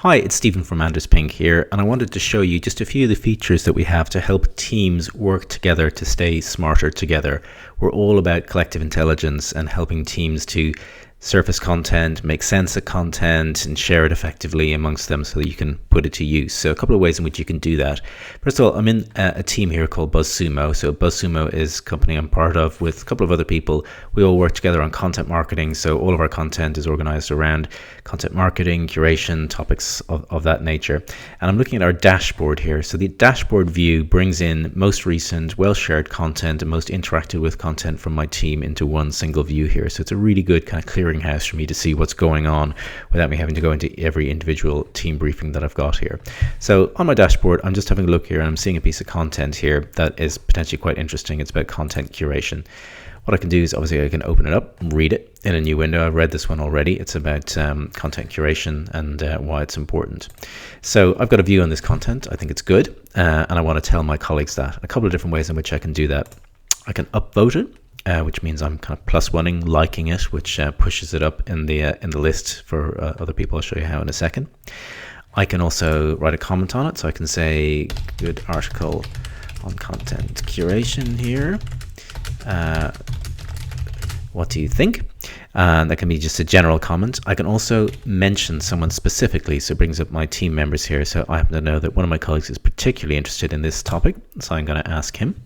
Hi, it's Stephen from Anders Pink here, and I wanted to show you just a few of the features that we have to help teams work together to stay smarter together. We're all about collective intelligence and helping teams to surface content, make sense of content, and share it effectively amongst them so that you can put it to use. So a couple of ways in which you can do that. First of all, I'm in a team here called BuzzSumo. So BuzzSumo is a company I'm part of with a couple of other people. We all work together on content marketing. So all of our content is organized around content marketing, curation, topics of that nature. And I'm looking at our dashboard here. So the dashboard view brings in most recent, well-shared content and most interacted with content from my team into one single view here. So it's a really good kind of clearinghouse for me to see what's going on without me having to go into every individual team briefing that I've got here. So on my dashboard, I'm just having a look here and I'm seeing a piece of content here that is potentially quite interesting. It's about content curation. What I can do is obviously I can open it up and read it in a new window. I've read this one already. It's about content curation and why it's important. So I've got a view on this content. I think it's good and I want to tell my colleagues that. A couple of different ways in which I can do that. I can upvote it. Which means I'm kind of +1ing, liking it, which pushes it up in the list for other people. I'll show you how in a second. I can also write a comment on it, so I can say good article on content curation here. What do you think? That can be just a general comment. I can also mention someone specifically, so it brings up my team members here. So I happen to know that one of my colleagues is particularly interested in this topic, so I'm going to ask him.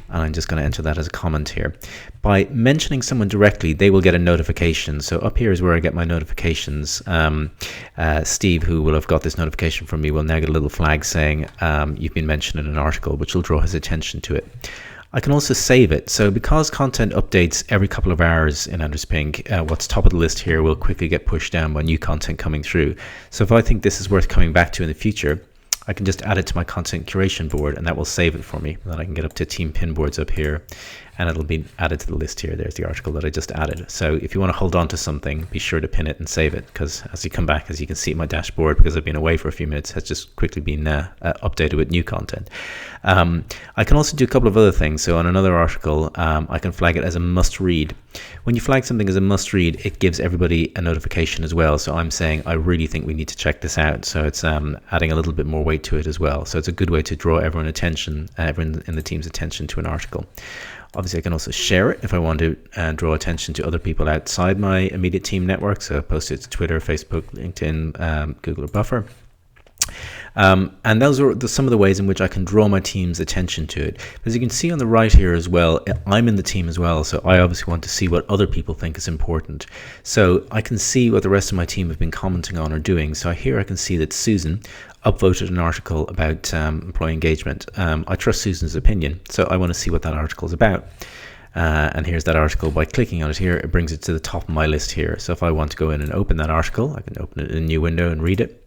And I'm just going to enter that as a comment here. By mentioning someone directly, they will get a notification. So up here is where I get my notifications. Steve, who will have got this notification from me, will now get a little flag saying you've been mentioned in an article, which will draw his attention to it. I can also save it. So because content updates every couple of hours in Anders Pink, what's top of the list here will quickly get pushed down by new content coming through. So if I think this is worth coming back to in the future, I can just add it to my content curation board and that will save it for me. Then I can get up to team pin boards up here and it'll be added to the list here. There's the article that I just added. So if you want to hold on to something, be sure to pin it and save it, because as you come back, as you can see, my dashboard, because I've been away for a few minutes, has just quickly been updated with new content. I can also do a couple of other things. So on another article, I can flag it as a must read. When you flag something as a must read, it gives everybody a notification as well. So I'm saying, I really think we need to check this out. So it's adding a little bit more weight to it as well. So it's a good way to draw everyone in the team's attention to an article. Obviously, I can also share it if I want to draw attention to other people outside my immediate team network. So post it to Twitter, Facebook, LinkedIn, Google, or Buffer. And those are some of the ways in which I can draw my team's attention to it. As you can see on the right here as well, I'm in the team as well, so I obviously want to see what other people think is important. So I can see what the rest of my team have been commenting on or doing. So here I can see that Susan upvoted an article about employee engagement. I trust Susan's opinion, so I want to see what that article is about. And here's that article. By clicking on it here, it brings it to the top of my list here. So if I want to go in and open that article, I can open it in a new window and read it.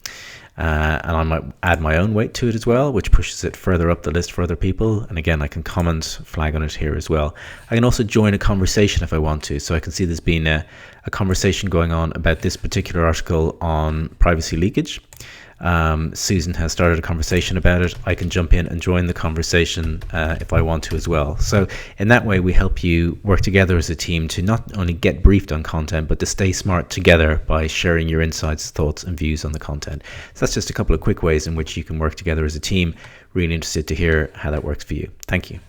And I might add my own weight to it as well, which pushes it further up the list for other people. And again, I can comment, flag on it here as well. I can also join a conversation if I want to. So I can see there's been a conversation going on about this particular article on privacy leakage. Susan has started a conversation about it. I can jump in and join the conversation if I want to as well. So in that way, we help you work together as a team to not only get briefed on content, but to stay smart together by sharing your insights, thoughts, and views on the content. So that's just a couple of quick ways in which you can work together as a team. Really interested to hear how that works for you. Thank you.